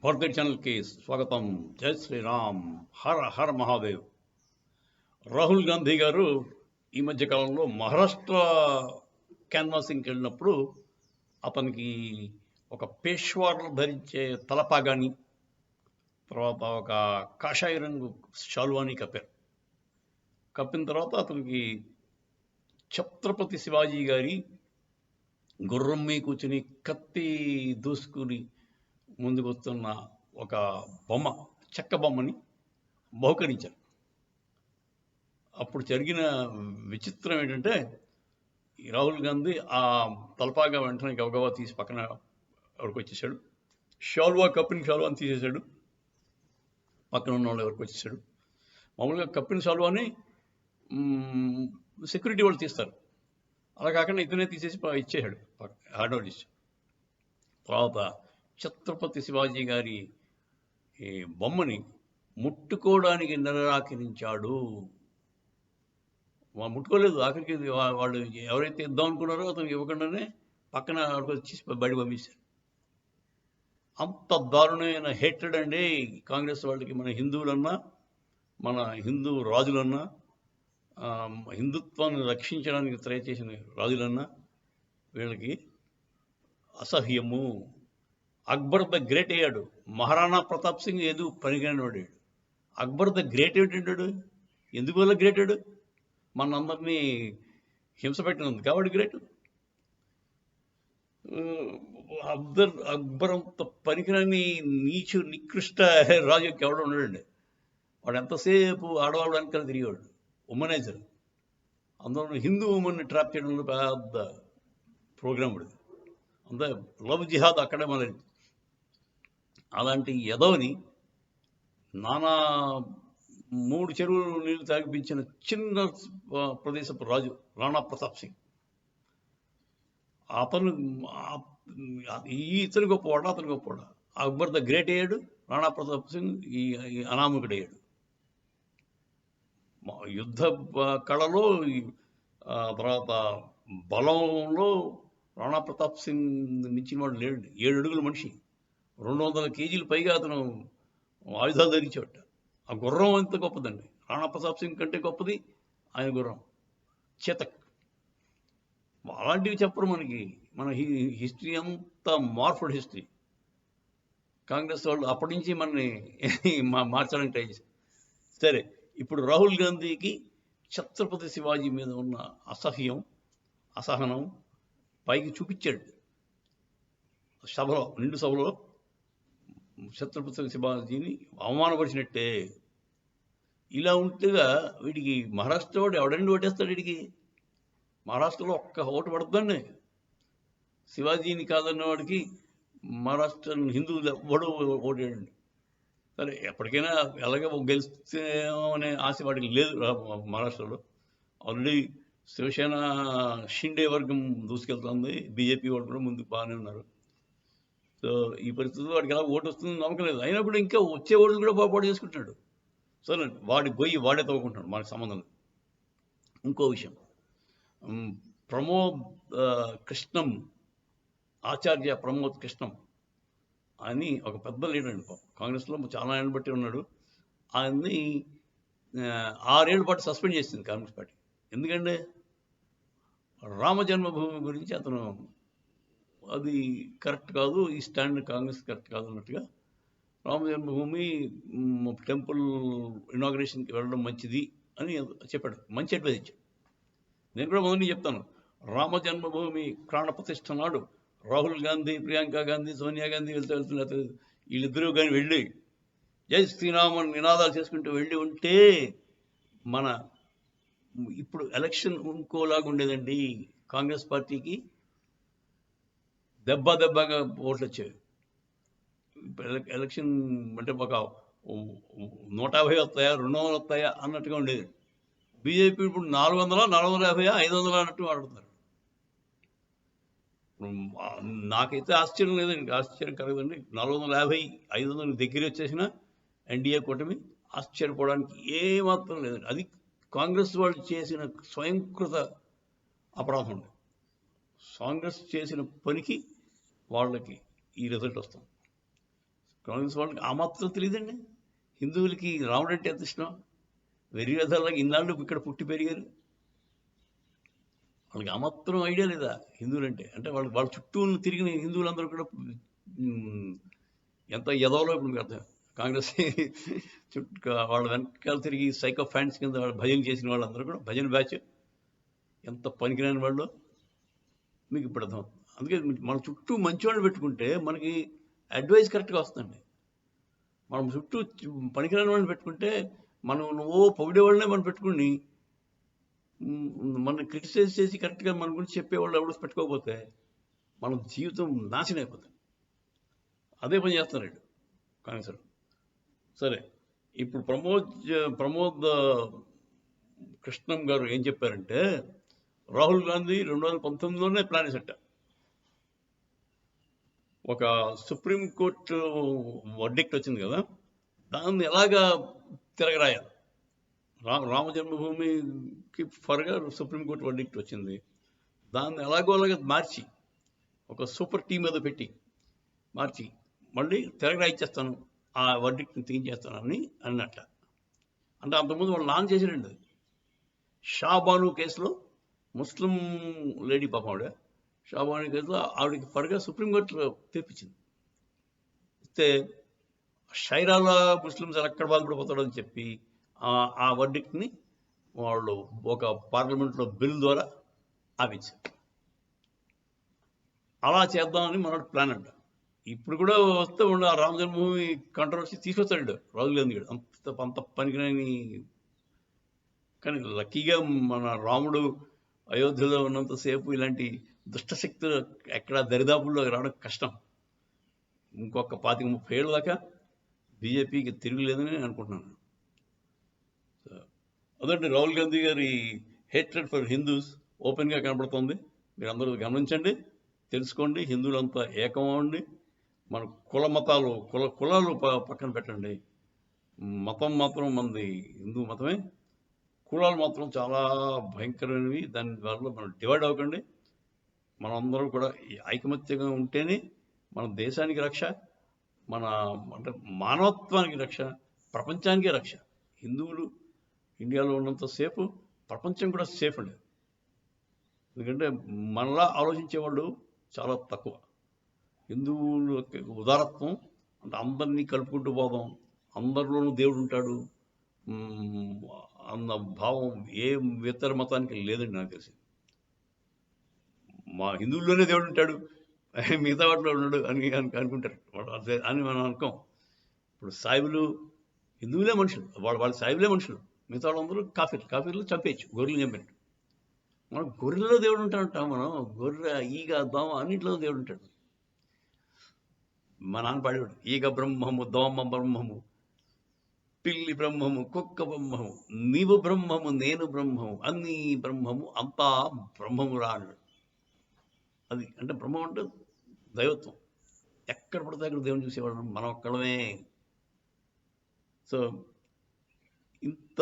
భారతీయ ఛానల్కి స్వాగతం. జై శ్రీరామ్, హర హర మహాదేవ్. రాహుల్ గాంధీ గారు ఈ మధ్య కాలంలో మహారాష్ట్ర క్యాన్వాసింగ్కి వెళ్ళినప్పుడు అతనికి ఒక పేష్వార్లు ధరించే తలపాగాని, తర్వాత ఒక కాషాయ రంగు శాలువాని కప్పిన తర్వాత అతనికి ఛత్రపతి శివాజీ గారి గుర్రం మీద కూర్చుని కత్తి దూసుకుని ముందుకు వస్తున్న ఒక బొమ్మ, చెక్క బొమ్మని బహుకరించారు. అప్పుడు జరిగిన విచిత్రం ఏంటంటే, ఈ రాహుల్ గాంధీ ఆ తలపాగా వెంటనే గబగబా తీసి పక్కన ఎవరికి వచ్చేసాడు. కప్పిన షాల్వాని తీసేశాడు, పక్కన ఉన్న వాళ్ళు ఎవరికి వచ్చేసాడు. మామూలుగా కప్పిన షాల్వాని సెక్యూరిటీ వాళ్ళు తీస్తారు, అలా కాకుండా ఇతనే తీసేసి ఇచ్చేసాడు, హ్యాండ్ ఓవర్ ఇచ్చాడు. తర్వాత ఛత్రపతి శివాజీ గారి బొమ్మని ముట్టుకోవడానికి నిరాకరించాడు. ముట్టుకోలేదు. ఆఖరికి వాళ్ళు ఎవరైతే ఇద్దాం అనుకున్నారో అతనికి ఇవ్వకుండానే పక్కన వచ్చి బయట పంపించారు. అంత దారుణమైన హేట్రెడ్ అండి కాంగ్రెస్ వాళ్ళకి. మన హిందువులన్నా, మన హిందూ రాజులన్నా, హిందుత్వాన్ని రక్షించడానికి ట్రై చేసిన రాజులన్నా వీళ్ళకి అసహ్యము. అక్బర్ ద గ్రేట్ అయ్యాడు, మహారాణా ప్రతాప్ సింగ్ ఏదో పనికిరాని వాడాడు. అక్బర్ ద గ్రేట్ ఏమిటంటాడు? ఎందుకు వల్ల గ్రేటాడు? మనందరినీ హింస పెట్టినందుకు కాబట్టి గ్రేట్. అక్బర్ అంత పనికిరాని నీచు నికృష్ట రాజు ఎవడో ఉన్నాడండి. వాడు ఎంతసేపు ఆడవాళ్ళు వెనకాల తిరిగేవాడు, ఉమనైజర్. అందులో హిందూ ఉమెన్ని ట్రాప్ చేయడంలో పెద్ద ప్రోగ్రామ్ పడింది. అంతా లవ్ జిహాద్ అక్కడే మొదలైంది. అలాంటి ఎదవని నానా 3 చెరువులు నీళ్లు తాగిపించిన చిన్న ప్రదేశపు రాజు రాణా ప్రతాప్ సింగ్. అతను ఇతను గొప్పవాడా, అతను గొప్పవాడా? అక్బర్ ద గ్రేట్ అయ్యాడు, రాణా ప్రతాప్ సింగ్ ఈ అనామకుడు అయ్యాడు. యుద్ధ కళలో, తర్వాత బలంలో రాణా ప్రతాప్ సింగ్ మించిన వాడు లేడు. 7 అడుగుల మనిషి, 200 కేజీలు పైగా అతను ఆయుధాలు ధరించేవాడు. ఆ గుర్రం ఎంత గొప్పదండి! రాణా ప్రతాప్ సింగ్ కంటే గొప్పది ఆయన గుర్రం, చేతక్. అలాంటివి చెప్పరు మనకి. మన హిస్టరీ అంతా మార్ఫుడ్ హిస్టరీ. కాంగ్రెస్ వాళ్ళు అప్పటి నుంచి మనని మార్చడానికి ట్రై చేశారు. సరే, ఇప్పుడు రాహుల్ గాంధీకి ఛత్రపతి శివాజీ మీద ఉన్న అసహనం పైకి చూపించాడు సభలో, నిండు సభలో. ఛత్రపతి శివాజీని అవమానపరిచినట్టే. ఇలా ఉంటేగా వీడికి మహారాష్ట్ర వాడు ఎవడండి ఓటేస్తాడు? వీడికి మహారాష్ట్రలో ఒక్క ఓటు పడుతుందండి. శివాజీని కాదన్నవాడికి మహారాష్ట్ర హిందువులు ఎవడు ఓటేయండి. సరే, ఎప్పటికైనా ఎలాగ గెలుస్తామనే ఆశ వాడికి లేదు మహారాష్ట్రలో. ఆల్రెడీ శివసేన షిండే వర్గం దూసుకెళ్తుంది, బీజేపీ వాళ్ళు కూడా ముందుకు బాగానే ఉన్నారు. సో ఈ పరిస్థితుల్లో వాడికి ఎలా ఓటు వస్తుందని నమ్మకం లేదు. అయినా కూడా ఇంకా వచ్చే ఓట్లు కూడా పాటు చేసుకుంటున్నాడు. సరే, వాడి గొయ్యి వాడే తవ్వుకుంటున్నాడు, మనకు సంబంధం లేదు. ఇంకో విషయం, ఆచార్య ప్రమోద్ కృష్ణం అని ఒక పెద్ద లీడర్ అండి, కాంగ్రెస్లో చాలా ఏళ్ళ బట్టి ఉన్నాడు. ఆయన్ని 6 ఏళ్ల పాటు సస్పెండ్ చేసింది కాంగ్రెస్ పార్టీ. ఎందుకంటే రామ జన్మభూమి గురించి అతను అది కరెక్ట్ కాదు, ఈ స్టాండ్ కాంగ్రెస్ కరెక్ట్ కాదు అన్నట్టుగా రామ జన్మభూమి టెంపుల్ ఇనాగ్రేషన్కి వెళ్ళడం మంచిది అని చెప్పాడు, మంచి అడ్వైజ్ ఇచ్చాడు. నేను కూడా మొదటి చెప్తాను, రామ జన్మభూమి ప్రాణ ప్రతిష్ఠ నాడు రాహుల్ గాంధీ, ప్రియాంక గాంధీ, సోనియా గాంధీ వెళ్తున్నారు. వీళ్ళిద్దరూ కానీ వెళ్ళి జై శ్రీరామ్ అని నినాదాలు చేసుకుంటూ వెళ్ళి ఉంటే మన ఇప్పుడు ఎలక్షన్ ఇంకోలాగా ఉండేదండి. కాంగ్రెస్ పార్టీకి దెబ్బగా ఓట్లు వచ్చాయి. ఎలక్షన్ అంటే ఒక 150 వస్తాయా, 200 వస్తాయా అన్నట్టుగా ఉండేది. బీజేపీ ఇప్పుడు 400, 450, 500 అన్నట్టు ఆడుతున్నారు. నాకైతే ఆశ్చర్యం లేదండి, ఆశ్చర్యం కలగదండి. 450, 500 దగ్గర వచ్చేసిన ఎన్డీఏ కూటమి ఆశ్చర్యపోవడానికి ఏమాత్రం లేదండి. అది కాంగ్రెస్ వాళ్ళు చేసిన స్వయంకృత అపరాధం. కాంగ్రెస్ చేసిన పనికి వాళ్ళకి ఈ రిజల్ట్ వస్తుంది. కాంగ్రెస్ వాళ్ళకి ఆ మాత్రం తెలియదండి. హిందువులకి రాముడు అంటే ఎంత ఇష్టం, వెర్రి విధాలుగా ఇన్నాళ్ళు ఇక్కడ పుట్టి పెరిగారు, వాళ్ళకి ఆ మాత్రం ఐడియా లేదా హిందువులంటే? అంటే వాళ్ళ చుట్టూ తిరిగిన హిందువులందరూ కూడా ఎంత ఎదవలో ఇప్పుడు మీకు అర్థం. కాంగ్రెస్ చుట్టూ వాళ్ళ వెనకాల తిరిగి సైకో ఫ్యాన్స్ కింద వాళ్ళు భజన చేసిన వాళ్ళందరూ కూడా భజన బ్యాచ్ ఎంత పనికిరాని వాళ్ళు మీకు ఇప్పుడు అర్థం. అందుకే మన చుట్టూ మంచి వాళ్ళు పెట్టుకుంటే మనకి అడ్వైస్ కరెక్ట్గా వస్తుందండి. మనం చుట్టూ పనికిరాని వాళ్ళని పెట్టుకుంటే నువ్వు పొగిడే వాళ్ళనే మనం పెట్టుకుని మనం క్రిటిసైజ్ చేసి కరెక్ట్గా మన గురించి చెప్పేవాళ్ళు ఎవరు పెట్టుకోకపోతే మన జీవితం నాశనం అయిపోతుంది. అదే పని చేస్తున్నాడు కాంగ్రెస్. సరే, ఇప్పుడు ప్రమోద్ కృష్ణం గారు ఏం చెప్పారంటే, రాహుల్ గాంధీ 2019లోనే ప్లాన్ వేసట, ఒక సుప్రీంకోర్టు వర్డిక్ట్ వచ్చింది కదా, దాన్ని ఎలాగా తిరగరాయాలి. రామ జన్మభూమికి ఫర్గా సుప్రీంకోర్టు వర్డిక్ట్ వచ్చింది, దాన్ని ఎలాగోలాగా మార్చి ఒక సూపర్ టీమ్ మీద పెట్టి మార్చి మళ్ళీ తిరగరాయిచ్చేస్తాను, ఆ వర్డిక్ట్ని తీయించేస్తానని అన్నట్ట. అంటే అంతకుముందు వాళ్ళు లాంచ్ చేసాడండి. షాబాను కేసులో ముస్లిం లేడీ పాపం ఆవిడ, షాబాను కేసులో ఆవిడకి ఫర్గా సుప్రీంకోర్టులో తీర్పిచ్చింది. ఇస్తే షైరాలా ముస్లిమ్స్ ఎక్కడ బాధపడిపోతాడని చెప్పి ఆ వర్డిక్ట్ని వాళ్ళు ఒక పార్లమెంట్లో బిల్ ద్వారా ఆపించారు. అలా చేద్దామని మనోడు ప్లాన్ అంట. ఇప్పుడు కూడా వస్తే ఉండే ఆ రామ జన్మభూమి కాంట్రవర్సీ తీసుకొస్తాడు రాహుల్ గాంధీ గారు, అంత పనికిరాని. కానీ లక్కీగా మన రాముడు అయోధ్యలో ఉన్నంతసేపు ఇలాంటి దుష్టశక్తులు ఎక్కడ దరిదాపుల్లో రావడం కష్టం. ఇంకొక 25-30 ఏళ్ళ దాకా బీజేపీకి తిరుగులేదని అనుకుంటున్నాను. అదండి రాహుల్ గాంధీ గారి హేట్రెడ్ ఫర్ హిందూస్ ఓపెన్గా కనబడుతుంది. మీరు అందరూ గమనించండి, తెలుసుకోండి. హిందువులంతా ఏకం అవ్వండి. మన కులాలు పక్కన పెట్టండి. మతం మాత్రం మనది హిందూ మతమే, కులాలు మాత్రం చాలా భయంకరమైనవి. దానివల్ల మనం డివైడ్ అవ్వకండి. మనందరం కూడా ఐకమత్యంగా ఉంటేనే మన దేశానికి రక్ష, అంటే మానవత్వానికి రక్ష, ప్రపంచానికే రక్ష. హిందువులు ఇండియాలో ఉన్నంతసేపు ప్రపంచం కూడా సేఫ్ అండి. ఎందుకంటే మనలా ఆలోచించేవాళ్ళు చాలా తక్కువ. హిందువులు ఉదారత్వం అంటే అందరినీ కలుపుకుంటూ పోదాం, అందరిలోనూ దేవుడు ఉంటాడు అన్న భావం ఏ ఇతర మతానికి లేదండి నాకు తెలిసి. మా హిందువుల్లోనే దేవుడు ఉంటాడు, మిగతా వాటిలో ఉన్నాడు అని అనుకుంటారు అని మనం అనుకోం. ఇప్పుడు సాయిబులు హిందువులే మనుషులు, వాళ్ళ సాయిబులే మనుషులు, మిగతా వాళ్ళందరూ కాఫీలు చంపేయచ్చు, గొర్రెలు చంపినట్టు. మనం గొర్రెలో దేవుడు ఉంటాడంటాం. మనం గొర్రె, ఈగ, దోమ అన్నింటిలో దేవుడు ఉంటాడు. మా నాన్న పాడేవాడు, ఈగ బ్రహ్మము, దోమ బ్రహ్మము, పిల్లి బ్రహ్మము, కుక్క బ్రహ్మము, నీవు బ్రహ్మము, నేను బ్రహ్మము, అన్నీ బ్రహ్మము, అంతా బ్రహ్మము రా అన్నాడు. అది అంటే బ్రహ్మం అంటే దైవత్వం. ఎక్కడ పడితే అక్కడ దేవుని చూసేవాళ్ళం మనం ఒక్కడమే. సో ఇంత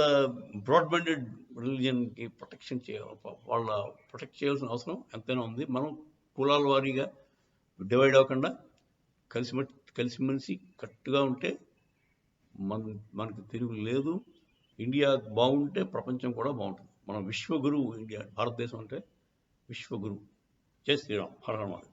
బ్రాడ్బ్యాండెడ్ రిలీజియన్కి ప్రొటెక్ట్ చేయాల్సిన అవసరం ఎంతైనా ఉంది. మనం కులాల వారీగా డివైడ్ అవ్వకుండా కలిసిమెలిసి కరెక్ట్గా ఉంటే మనకు తిరుగు లేదు. ఇండియా బాగుంటే ప్రపంచం కూడా బాగుంటుంది. మనం విశ్వగురువు ఇండియా, భారతదేశం అంటే విశ్వగురువు. జై శ్రీరామ్, హర హర మహాదేవ్.